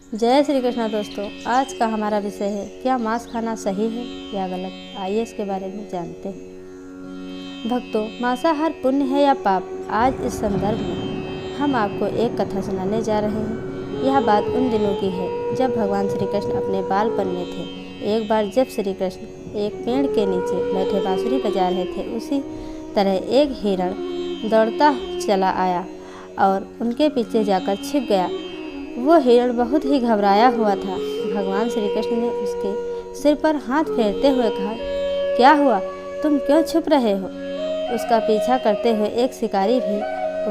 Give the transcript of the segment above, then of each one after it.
जय श्री कृष्णा दोस्तों। आज का हमारा विषय है, क्या मांस खाना सही है या गलत। आइए इसके बारे में जानते हैं। भक्तों, मांसाहार पुण्य है या पाप। आज इस संदर्भ में हम आपको एक कथा सुनाने जा रहे हैं। यह बात उन दिनों की है जब भगवान श्री कृष्ण अपने बालपन में थे। एक बार जब श्री कृष्ण एक पेड़ के नीचे बैठे बांसुरी बजा रहे थे, उसी तरह एक हिरण दौड़ता चला आया और उनके पीछे जाकर छिप गया। वो हिरण बहुत ही घबराया हुआ था। भगवान श्री कृष्ण ने उसके सिर पर हाथ फेरते हुए कहा, क्या हुआ, तुम क्यों छुप रहे हो। उसका पीछा करते हुए एक शिकारी भी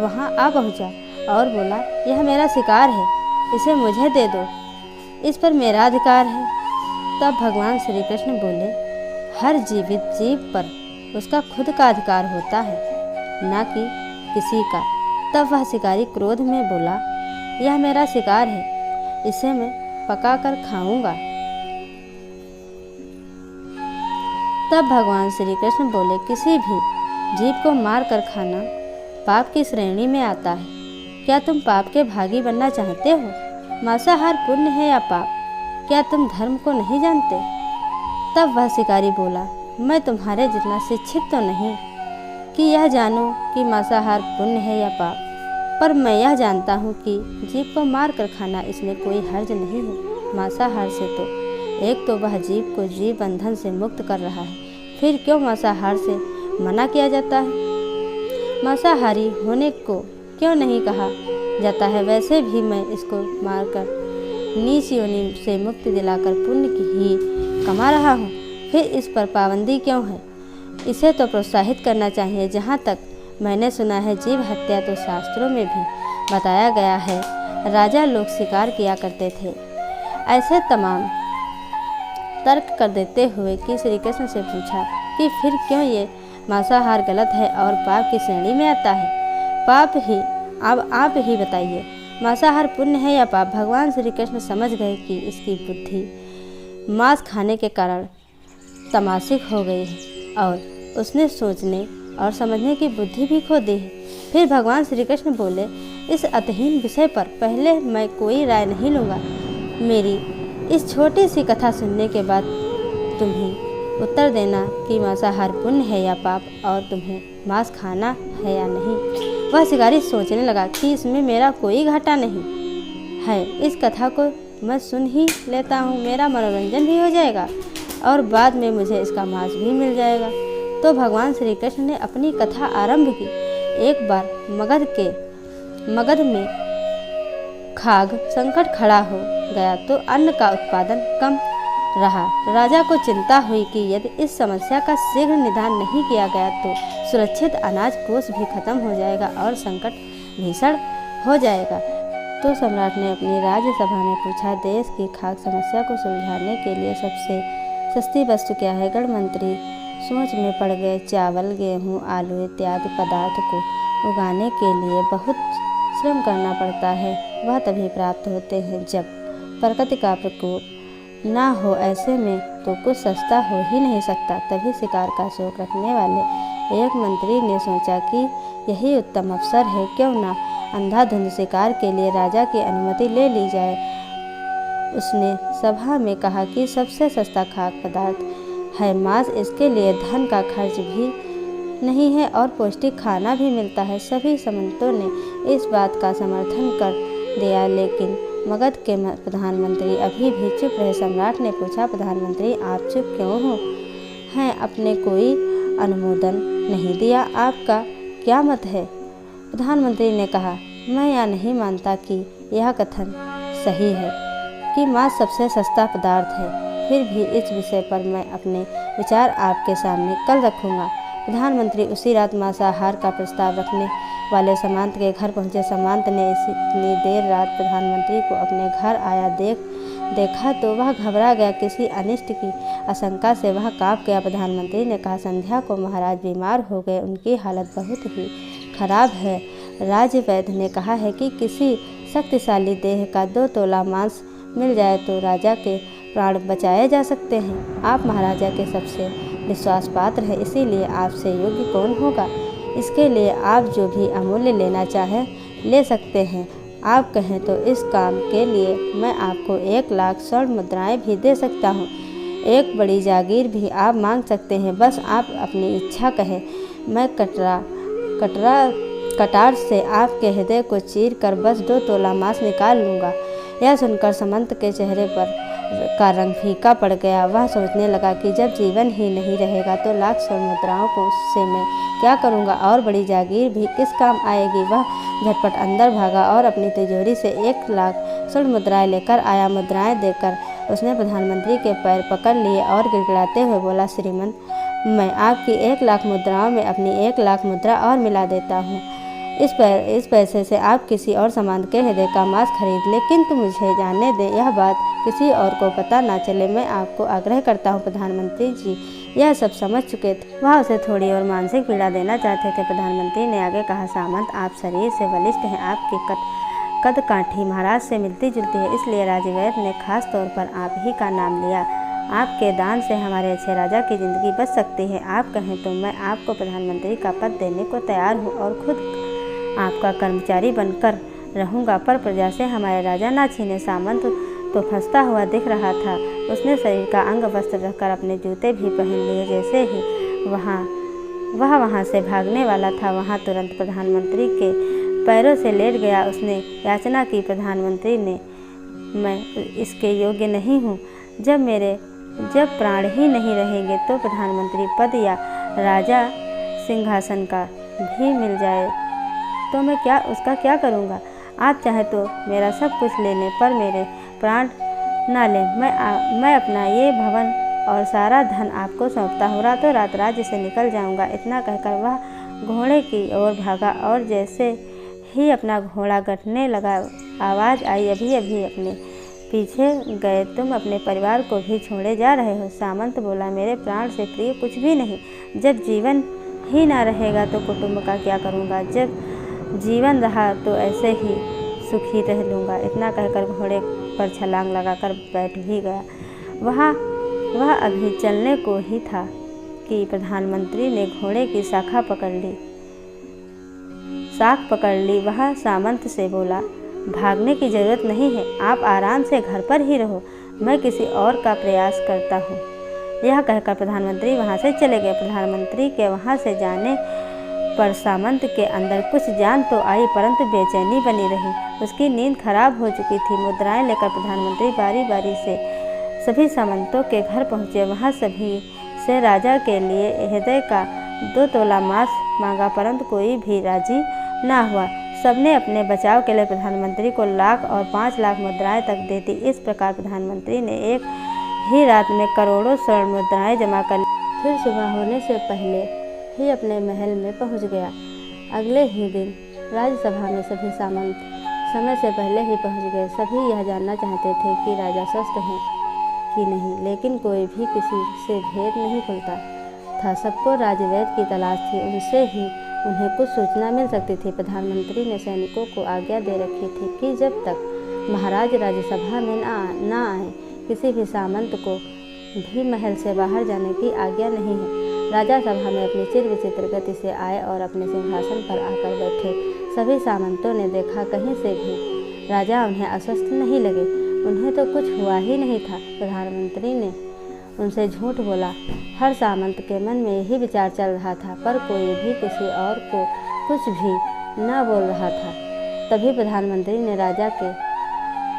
वहां आ पहुंचा और बोला, यह मेरा शिकार है, इसे मुझे दे दो, इस पर मेरा अधिकार है। तब भगवान श्री कृष्ण बोले, हर जीवित जीव पर उसका खुद का अधिकार होता है, न कि किसी का। तब वह शिकारी क्रोध में बोला, यह मेरा शिकार है, इसे मैं पका कर खाऊंगा। तब भगवान श्री कृष्ण बोले, किसी भी जीव को मार कर खाना पाप की श्रेणी में आता है। क्या तुम पाप के भागी बनना चाहते हो। मांसाहार पुण्य है या पाप, क्या तुम धर्म को नहीं जानते। तब वह शिकारी बोला, मैं तुम्हारे जितना शिक्षित तो नहीं कि यह जानूं कि मांसाहार पुण्य है या पाप, पर मैं यह जानता हूँ कि जीव को मार कर खाना इसमें कोई हर्ज नहीं है। मांसाहार से तो एक तो वह जीव को जीव बंधन से मुक्त कर रहा है, फिर क्यों मांसाहार से मना किया जाता है। मांसाहारी होने को क्यों नहीं कहा जाता है। वैसे भी मैं इसको मारकर नीच योनि से मुक्ति दिलाकर पुण्य की ही कमा रहा हूँ, फिर इस पर पाबंदी क्यों है। इसे तो प्रोत्साहित करना चाहिए। जहाँ तक मैंने सुना है, जीव हत्या तो शास्त्रों में भी बताया गया है। राजा लोग शिकार किया करते थे। ऐसे तमाम तर्क कर देते हुए कि श्री कृष्ण से पूछा कि फिर क्यों ये मांसाहार गलत है और पाप की श्रेणी में आता है। पाप ही, अब आप ही बताइए, मांसाहार पुण्य है या पाप। भगवान श्री कृष्ण समझ गए कि इसकी बुद्धि मांस खाने के कारण तमाशिक हो गई है और उसने सोचने और समझने की बुद्धि भी खो दी है। फिर भगवान श्री कृष्ण बोले, इस अतहीन विषय पर पहले मैं कोई राय नहीं लूँगा। मेरी इस छोटी सी कथा सुनने के बाद तुम ही उत्तर देना कि मांसाहार पुण्य है या पाप और तुम्हें मांस खाना है या नहीं। वह शिकारी सोचने लगा कि इसमें मेरा कोई घाटा नहीं है, इस कथा को मैं सुन ही लेता हूँ, मेरा मनोरंजन भी हो जाएगा और बाद में मुझे इसका मांस भी मिल जाएगा। तो भगवान श्री कृष्ण ने अपनी कथा आरंभ की। एक बार मगध में खाद्य संकट खड़ा हो गया तो अन्न का उत्पादन कम रहा। राजा को चिंता हुई कि यदि इस समस्या का शीघ्र निदान नहीं किया गया तो सुरक्षित अनाज कोष भी खत्म हो जाएगा और संकट भीषण हो जाएगा। तो सम्राट ने अपनी राज्यसभा में पूछा, देश की खाद्य समस्या को सुलझाने के लिए सबसे सस्ती वस्तु क्या है। गण मंत्री सोच में पड़ गए। चावल, गेहूँ, आलू इत्यादि पदार्थ को उगाने के लिए बहुत श्रम करना पड़ता है। वह तभी प्राप्त होते हैं जब प्रकृति का प्रकोप ना हो। ऐसे में तो कुछ सस्ता हो ही नहीं सकता। तभी शिकार का शौक रखने वाले एक मंत्री ने सोचा कि यही उत्तम अवसर है, क्यों ना अंधाधुंध शिकार के लिए राजा की अनुमति ले ली जाए। उसने सभा में कहा कि सबसे सस्ता खाद्य पदार्थ है मांस, इसके लिए धन का खर्च भी नहीं है और पौष्टिक खाना भी मिलता है। सभी सामंतों ने इस बात का समर्थन कर दिया, लेकिन मगध के प्रधानमंत्री अभी भी चुप रहे। सम्राट ने पूछा, प्रधानमंत्री आप चुप क्यों हो हैं, आपने कोई अनुमोदन नहीं दिया, आपका क्या मत है। प्रधानमंत्री ने कहा, मैं यह नहीं मानता कि यह कथन सही है कि मांस सबसे सस्ता पदार्थ है। फिर भी इस विषय पर मैं अपने विचार आपके सामने कल रखूँगा। प्रधानमंत्री उसी रात मांसाहार का प्रस्ताव रखने वाले सामंत के घर पहुँचे। सामंत ने इतनी देर रात प्रधानमंत्री को अपने घर आया देखा तो वह घबरा गया। किसी अनिष्ट की आशंका से वह काँप गया। प्रधानमंत्री ने कहा, संध्या को महाराज बीमार हो गए, उनकी हालत बहुत ही खराब है। राज्य वैद्य ने कहा है कि किसी शक्तिशाली देह का 2 तोला मांस मिल जाए तो राजा के प्राण बचाए जा सकते हैं। आप महाराजा के सबसे विश्वास पात्र हैं, इसीलिए आपसे योग्य कौन होगा। इसके लिए आप जो भी अमूल्य लेना चाहें ले सकते हैं। आप कहें तो इस काम के लिए मैं आपको 1 लाख स्वर्ण मुद्राएं भी दे सकता हूँ। एक बड़ी जागीर भी आप मांग सकते हैं, बस आप अपनी इच्छा कहें। मैं कटार से आपके हृदय को चीर कर बस 2 तोला मांस निकाल लूँगा। यह सुनकर समंत के चेहरे पर का रंग फीका पड़ गया। वह सोचने लगा कि जब जीवन ही नहीं रहेगा तो लाख स्वर्ण मुद्राओं को से मैं क्या करूँगा, और बड़ी जागीर भी किस काम आएगी। वह झटपट अंदर भागा और अपनी तिजोरी से 1 लाख स्वर्ण मुद्राएं लेकर आया। मुद्राएं देकर उसने प्रधानमंत्री के पैर पकड़ लिए और गिड़गिड़ाते हुए बोला, श्रीमंत, मैं आपकी 1 लाख मुद्राओं में अपनी 1 लाख मुद्रा और मिला देता हूँ। इस पैसे से आप किसी और सामान के हृदय का मांस खरीद ले, किंतु मुझे जाने दें, यह बात किसी और को पता ना चले। मैं आपको आग्रह करता हूँ। प्रधानमंत्री जी यह सब समझ चुके थे। वह उसे थोड़ी और मानसिक पीड़ा देना चाहते थे। प्रधानमंत्री ने आगे कहा, सामंत, आप शरीर से बलिष्ठ हैं, आपकी कद काठी महाराज से मिलती जुलती है, इसलिए राजवैद्य ने खास तौर पर आप ही का नाम लिया। आपके दान से हमारे अच्छे राजा की जिंदगी बच सकती है। आप कहें तो मैं आपको प्रधानमंत्री का पद देने को तैयार हूँ और खुद आपका कर्मचारी बनकर रहूँगा, पर प्रजा से हमारे राजा ना छीने। सामंत तो फंसता हुआ दिख रहा था। उसने शरीर का अंग वस्त्र रखकर अपने जूते भी पहन लिए। जैसे ही वहाँ से भागने वाला था, वहाँ तुरंत प्रधानमंत्री के पैरों से लेट गया। उसने याचना की, प्रधानमंत्री ने, मैं इसके योग्य नहीं हूँ। जब प्राण ही नहीं रहेंगे तो प्रधानमंत्री पद या राजा सिंहासन का भी मिल जाए तो मैं उसका क्या करूँगा। आप चाहे तो मेरा सब कुछ ले लें, पर मेरे प्राण ना लें। मैं अपना ये भवन और सारा धन आपको सौंपता हूँ। रातों रात राज्य से निकल जाऊँगा। इतना कहकर वह घोड़े की ओर भागा और जैसे ही अपना घोड़ा गठने लगा, आवाज़ आई, अभी अभी अपने पीछे गए तुम अपने परिवार को भी छोड़े जा रहे हो। सामंत बोला, मेरे प्राण से प्रिय कुछ भी नहीं। जब जीवन ही ना रहेगा तो कुटुंब का क्या करूँगा। जब जीवन रहा तो ऐसे ही सुखी रह लूँगा। इतना कहकर घोड़े पर छलांग लगाकर बैठ भी गया। वह अभी चलने को ही था कि प्रधानमंत्री ने घोड़े की साख पकड़ ली। वह सामंत से बोला, भागने की जरूरत नहीं है, आप आराम से घर पर ही रहो, मैं किसी और का प्रयास करता हूँ। यह कहकर प्रधानमंत्री वहाँ से चले गए। प्रधानमंत्री के वहाँ से जाने पर सामंत के अंदर कुछ जान तो आई, परंतु बेचैनी बनी रही। उसकी नींद खराब हो चुकी थी। मुद्राएं लेकर प्रधानमंत्री बारी बारी से सभी सामंतों के घर पहुँचे। वहाँ सभी से राजा के लिए हृदय का 2 तोला मांस मांगा, परंतु कोई भी राजी ना हुआ। सबने अपने बचाव के लिए प्रधानमंत्री को 1 लाख और 5 लाख मुद्राएं तक दे दी। इस प्रकार प्रधानमंत्री ने एक ही रात में करोड़ों स्वर्ण मुद्राएं जमा कर ली। फिर सुबह होने से पहले ही अपने महल में पहुंच गया। अगले ही दिन राज्यसभा में सभी सामंत समय से पहले ही पहुंच गए। सभी यह जानना चाहते थे कि राजा स्वस्थ हैं कि नहीं, लेकिन कोई भी किसी से भेद नहीं खुलता था। सबको राजवैद्य की तलाश थी, उनसे ही उन्हें कुछ सूचना मिल सकती थी। प्रधानमंत्री ने सैनिकों को आज्ञा दे रखी थी कि जब तक महाराज राज्यसभा में ना आए, किसी भी सामंत को भी महल से बाहर जाने की आज्ञा नहीं है। राजा सभा में अपनी चिर विचित्र गति से आए और अपने सिंहासन पर आकर बैठे। सभी सामंतों ने देखा, कहीं से भी राजा उन्हें अस्वस्थ नहीं लगे। उन्हें तो कुछ हुआ ही नहीं था। प्रधानमंत्री ने उनसे झूठ बोला। हर सामंत के मन में यही विचार चल रहा था, पर कोई भी किसी और को कुछ भी न बोल रहा था। तभी प्रधानमंत्री ने राजा के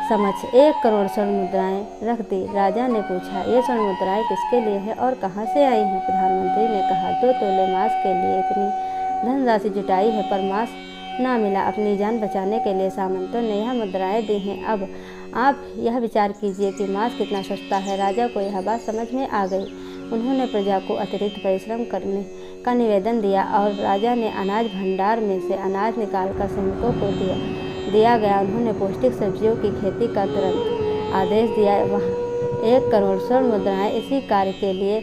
समक्ष 1 करोड़ स्वर्ण मुद्राएं रख दी। राजा ने पूछा, ये स्वर्ण मुद्राएं किसके लिए है और कहाँ से आई हैं? प्रधानमंत्री ने कहा, 2 तोले मांस के लिए इतनी धनराशि जुटाई है, पर मांस ना मिला। अपनी जान बचाने के लिए सामंतों ने यह मुद्राएं दी हैं। अब आप यह विचार कीजिए कि मांस कितना सस्ता है। राजा को यह बात समझ में आ गई। उन्होंने प्रजा को अतिरिक्त परिश्रम करने का निवेदन दिया और राजा ने अनाज भंडार में से अनाज निकालकर श्रमिकों को दिया गया। उन्होंने पौष्टिक सब्जियों की खेती का तुरंत आदेश दिया। वह 1 करोड़ स्वर्ण मुद्राएं इसी कार्य के लिए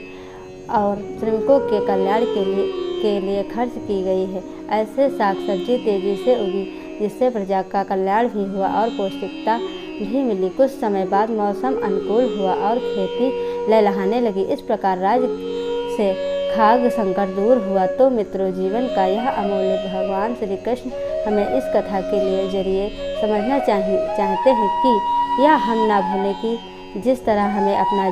और श्रमिकों के कल्याण के लिए खर्च की गई है। ऐसे साग सब्जी तेजी से उगी, जिससे प्रजा का कल्याण भी हुआ और पौष्टिकता भी मिली। कुछ समय बाद मौसम अनुकूल हुआ और खेती लहलहाने लगी। इस प्रकार राज्य से खाद्य संकट दूर हुआ। तो मित्रों, जीवन का यह अमूल्य भगवान श्री कृष्ण हमें इस कथा के लिए जरिए समझना चाहते हैं कि यह हम ना भूलें कि जिस तरह हमें अपना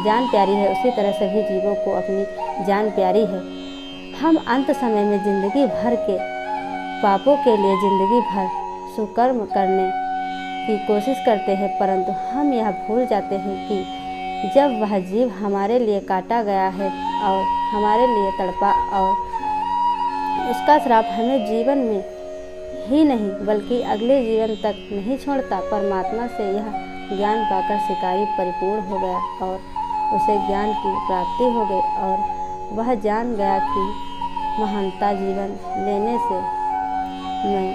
जान प्यारी है, उसी तरह सभी जीवों को अपनी जान प्यारी है। हम अंत समय में ज़िंदगी भर के पापों के लिए ज़िंदगी भर सुकर्म करने की कोशिश करते हैं, परंतु हम यह भूल जाते हैं कि जब वह जीव हमारे लिए काटा गया है और हमारे लिए तड़पा, और उसका श्राप हमें जीवन में ही नहीं बल्कि अगले जीवन तक नहीं छोड़ता। परमात्मा से यह ज्ञान पाकर शिकारी परिपूर्ण हो गया और उसे ज्ञान की प्राप्ति हो गई, और वह जान गया कि महानता जीवन लेने से मैं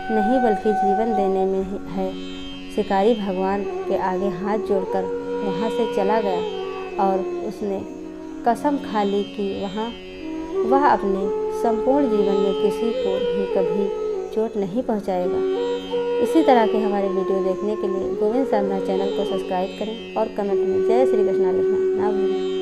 नहीं बल्कि जीवन देने में ही है। शिकारी भगवान के आगे हाथ जोड़कर वहाँ से चला गया और उसने कसम खा ली कि वह अपने संपूर्ण जीवन में किसी को भी कभी चोट नहीं पहुँचाएगा। इसी तरह के हमारे वीडियो देखने के लिए गोविंद शर्मा चैनल को सब्सक्राइब करें और कमेंट में जय श्री कृष्णा लिखना ना भूलें।